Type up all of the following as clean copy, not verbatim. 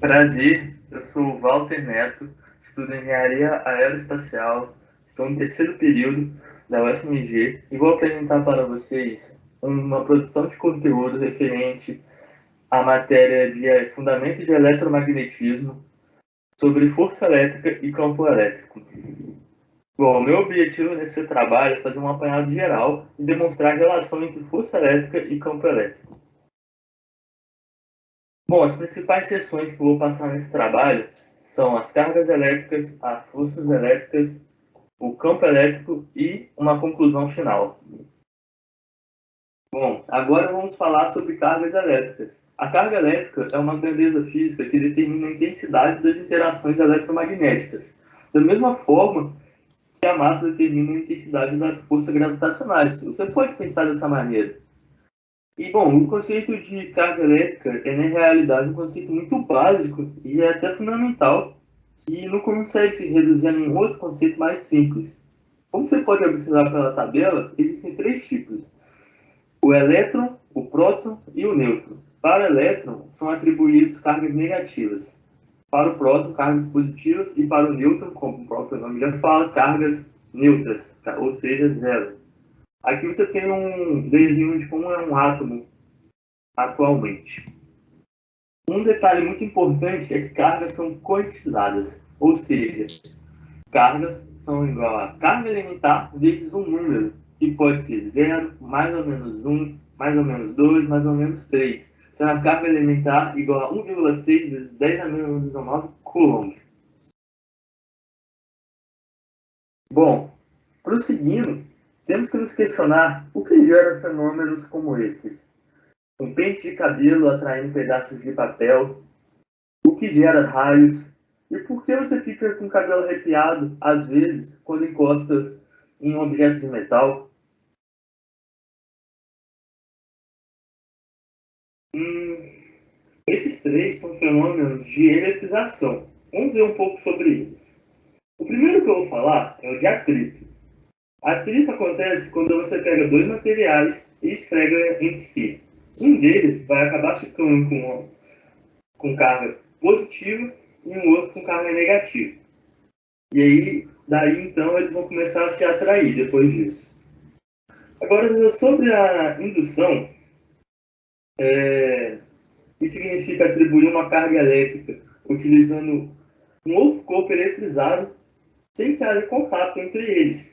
Prazer, eu sou o Walter Neto, estudo Engenharia Aeroespacial, estou no terceiro período da UFMG e vou apresentar para vocês uma produção de conteúdo referente à matéria de Fundamento de Eletromagnetismo sobre força elétrica e campo elétrico. Bom, o meu objetivo nesse trabalho é fazer um apanhado geral e demonstrar a relação entre força elétrica e campo elétrico. Bom, as principais seções que eu vou passar nesse trabalho são as cargas elétricas, as forças elétricas, o campo elétrico e uma conclusão final. Bom, agora vamos falar sobre cargas elétricas. A carga elétrica é uma grandeza física que determina a intensidade das interações eletromagnéticas, da mesma forma que a massa determina a intensidade das forças gravitacionais. Você pode pensar dessa maneira. E, bom, o conceito de carga elétrica é, na realidade, um conceito muito básico e é até fundamental, que não consegue se reduzir a nenhum outro conceito mais simples. Como você pode observar pela tabela, existem três tipos: o elétron, o próton e o nêutron. Para o elétron, são atribuídos cargas negativas. Para o próton, cargas positivas. E para o nêutron, como o próprio nome já fala, cargas neutras, ou seja, zero. Aqui você tem um desenho de como é um átomo atualmente. Um detalhe muito importante é que cargas são quantizadas, ou seja, cargas são igual a carga elementar vezes um número, que pode ser 0, mais ou menos 1, mais ou menos 2, mais ou menos 3, sendo a carga elementar igual a 1,6 vezes 10 a menos 19 coulomb. Bom, prosseguindo, temos que nos questionar o que gera fenômenos como estes. Um pente de cabelo atraindo pedaços de papel, o que gera raios, e por que você fica com o cabelo arrepiado, às vezes, quando encosta em objetos de metal? Esses três são fenômenos de eletrização. Vamos ver um pouco sobre eles. O primeiro que eu vou falar é o de atrito. Atrito acontece quando você pega dois materiais e esfrega entre si. Um deles vai acabar ficando com carga positiva e um outro com carga negativa. E aí, daí então, eles vão começar a se atrair depois disso. Agora, sobre a indução, que significa atribuir uma carga elétrica utilizando um outro corpo eletrizado sem que haja contato entre eles.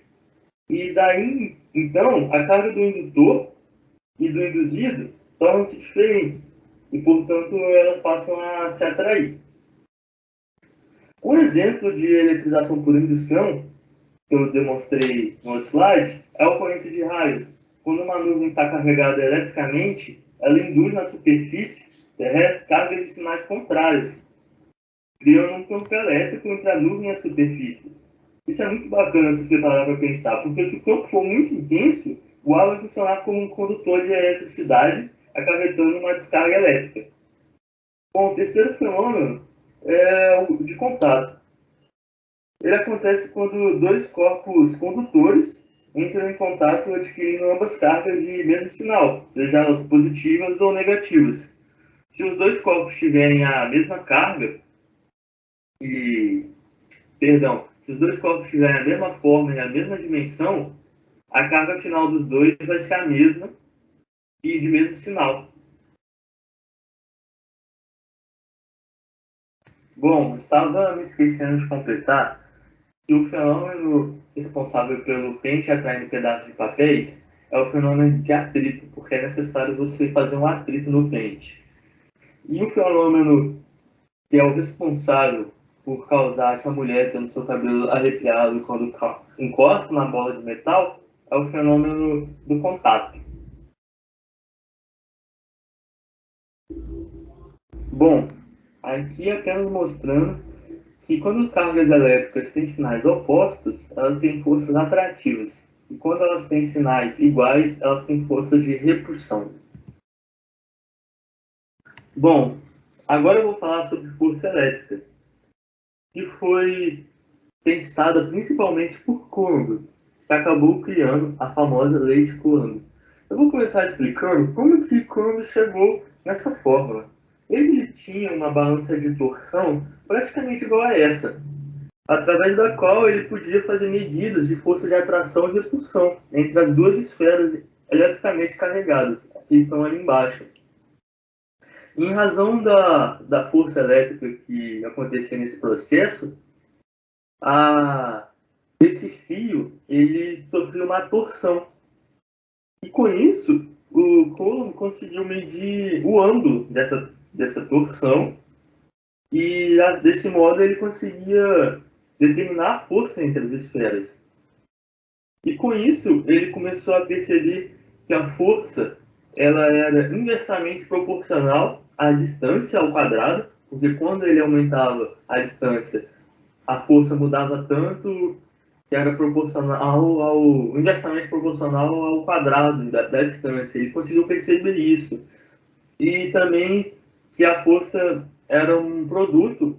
E daí, então, a carga do indutor e do induzido tornam-se diferentes e, portanto, elas passam a se atrair. Um exemplo de eletrização por indução, que eu demonstrei no outro slide, é a ocorrência de raios. Quando uma nuvem está carregada eletricamente, ela induz na superfície terrestre cargas de sinais contrários, criando um campo elétrico entre a nuvem e a superfície. Isso é muito bacana se você parar para pensar, porque se o campo for muito intenso, o ar vai funcionar como um condutor de eletricidade, acarretando uma descarga elétrica. Bom, o terceiro fenômeno é o de contato. Ele acontece quando dois corpos condutores entram em contato adquirindo ambas cargas de mesmo sinal, seja elas positivas ou negativas. Se os dois corpos tiverem a mesma carga se os dois corpos tiverem a mesma forma e a mesma dimensão, a carga final dos dois vai ser a mesma e de mesmo sinal. Bom, estava me esquecendo de completar que o fenômeno responsável pelo pente atraindo pedaços de papéis é o fenômeno de atrito, porque é necessário você fazer um atrito no pente. E o fenômeno que é o responsável por causar essa mulher tendo seu cabelo arrepiado quando encosta na bola de metal é o fenômeno do contato. Bom, aqui apenas mostrando que quando as cargas elétricas têm sinais opostos, elas têm forças atrativas. E quando elas têm sinais iguais, elas têm forças de repulsão. Bom, agora eu vou falar sobre força elétrica, que foi pensada principalmente por Coulomb, que acabou criando a famosa lei de Coulomb. Eu vou começar explicando como que Coulomb chegou nessa fórmula. ele tinha uma balança de torção praticamente igual a essa, através da qual ele podia fazer medidas de força de atração e repulsão entre as duas esferas eletricamente carregadas, que estão ali embaixo. Em razão da força elétrica que acontecia nesse processo, esse fio ele sofreu uma torção. E com isso, o Coulomb conseguiu medir o ângulo dessa torção e desse modo ele conseguia determinar a força entre as esferas. E com isso, ele começou a perceber que a força ela era inversamente proporcional à distância ao quadrado, porque quando ele aumentava a distância, a força mudava tanto que era proporcional inversamente proporcional ao quadrado da distância. Ele conseguiu perceber isso. E também que a força era um produto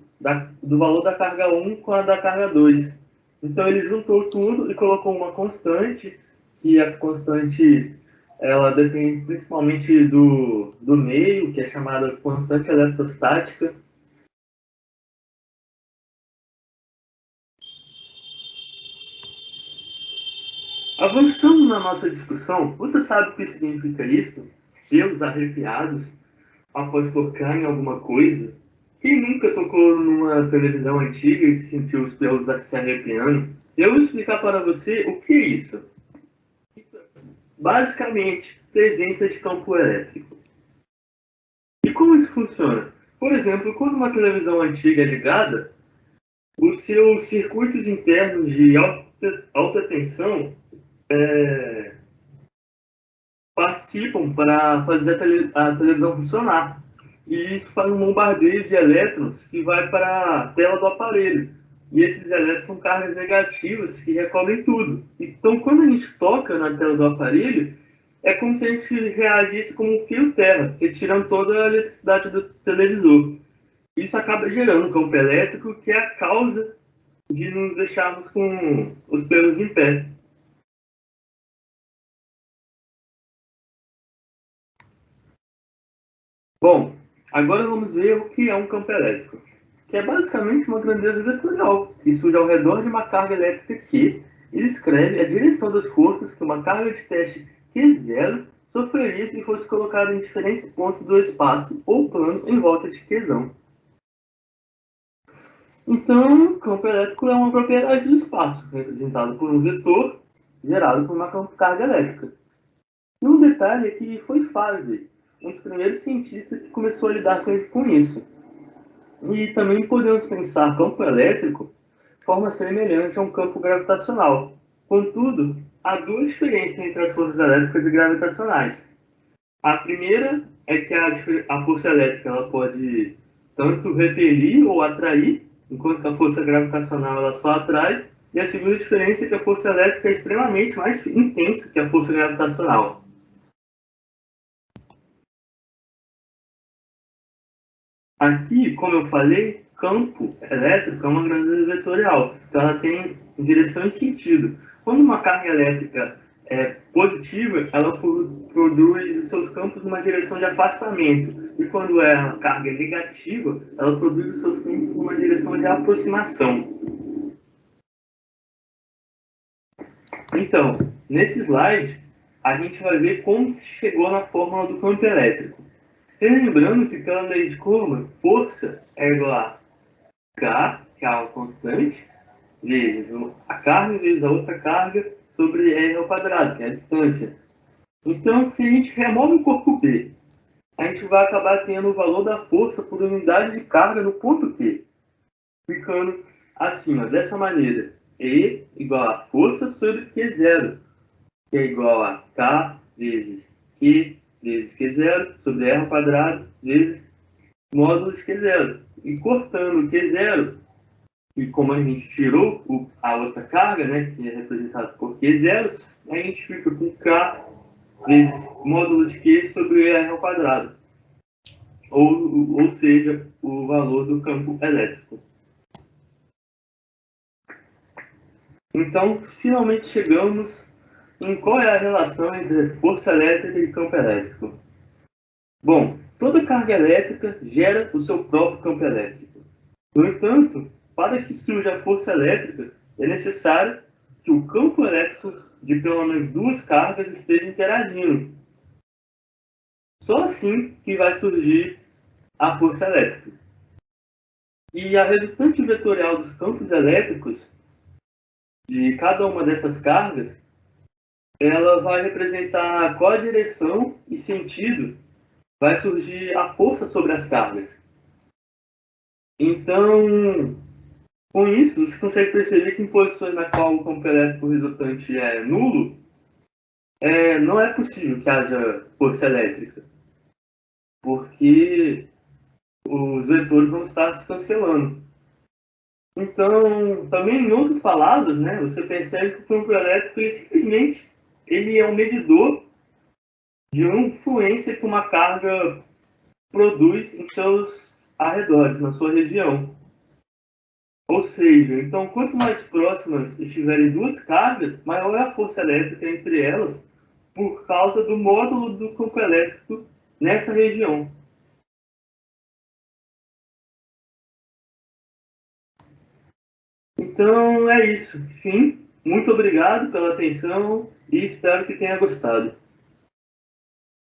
do valor da carga 1 com a da carga 2. Então ele juntou tudo e colocou uma constante, que essa constante ela depende principalmente do meio, que é chamada constante eletrostática. Avançando na nossa discussão, você sabe o que significa isso? Pelos arrepiados após tocar em alguma coisa? Quem nunca tocou numa televisão antiga e sentiu os pelos se arrepiando? Eu vou explicar para você o que é isso. Basicamente, presença de campo elétrico. E como isso funciona? Por exemplo, quando uma televisão antiga é ligada, os seus circuitos internos de alta tensão participam para fazer a televisão funcionar. E isso faz um bombardeio de elétrons que vai para a tela do aparelho. E esses elétrons são cargas negativas que recobrem tudo. Então, quando a gente toca na tela do aparelho, é como se a gente reagisse como um fio terra, retirando toda a eletricidade do televisor. Isso acaba gerando um campo elétrico que é a causa de nos deixarmos com os pelos em pé. Bom, agora vamos ver o que é um campo elétrico, que é basicamente uma grandeza vetorial que surge ao redor de uma carga elétrica que descreve a direção das forças que uma carga de teste Q0 sofreria se fosse colocada em diferentes pontos do espaço ou plano em volta de Qzão. Então, campo elétrico é uma propriedade do espaço, representado por um vetor gerado por uma carga elétrica. E um detalhe é que foi Faraday, um dos primeiros cientistas que começou a lidar com isso. E também podemos pensar campo elétrico de forma semelhante a um campo gravitacional. Contudo, há duas diferenças entre as forças elétricas e gravitacionais. A primeira é que a força elétrica ela pode tanto repelir ou atrair, enquanto que a força gravitacional ela só atrai. E a segunda diferença é que a força elétrica é extremamente mais intensa que a força gravitacional. Aqui, como eu falei, campo elétrico é uma grandeza vetorial, então ela tem direção e sentido. Quando uma carga elétrica é positiva, ela produz os seus campos numa direção de afastamento, e quando é uma carga negativa, ela produz os seus campos numa direção de aproximação. Então, nesse slide, a gente vai ver como se chegou na fórmula do campo elétrico. Lembrando que pela lei de Coulomb, força é igual a K, que é a constante, vezes a carga vezes a outra carga sobre R ao quadrado, que é a distância. Então, se a gente remove o corpo P, a gente vai acabar tendo o valor da força por unidade de carga no ponto Q, ficando acima dessa maneira. E igual a força sobre Q0, que é igual a K vezes Q vezes Q0 sobre R ao quadrado vezes módulo de Q0. E cortando Q0, e como a gente tirou a outra carga, né, que é representada por Q0, a gente fica com K vezes módulo de Q sobre R ao quadrado. Ou seja, o valor do campo elétrico. Então, finalmente chegamos em qual é a relação entre força elétrica e campo elétrico. Bom, toda carga elétrica gera o seu próprio campo elétrico. No entanto, para que surja a força elétrica, é necessário que o campo elétrico de pelo menos duas cargas esteja interagindo. Só assim que vai surgir a força elétrica. E a resultante vetorial dos campos elétricos de cada uma dessas cargas, ela vai representar qual a direção e sentido vai surgir a força sobre as cargas. Então, com isso, você consegue perceber que em posições na qual o campo elétrico resultante é nulo, não é possível que haja força elétrica, porque os vetores vão estar se cancelando. Então, também em outras palavras, né, você percebe que o campo elétrico ele é um medidor de uma influência que uma carga produz em seus arredores, na sua região. Ou seja, então, quanto mais próximas estiverem duas cargas, maior é a força elétrica entre elas, por causa do módulo do campo elétrico nessa região. Então, é isso. Enfim, muito obrigado pela atenção e espero que tenha gostado.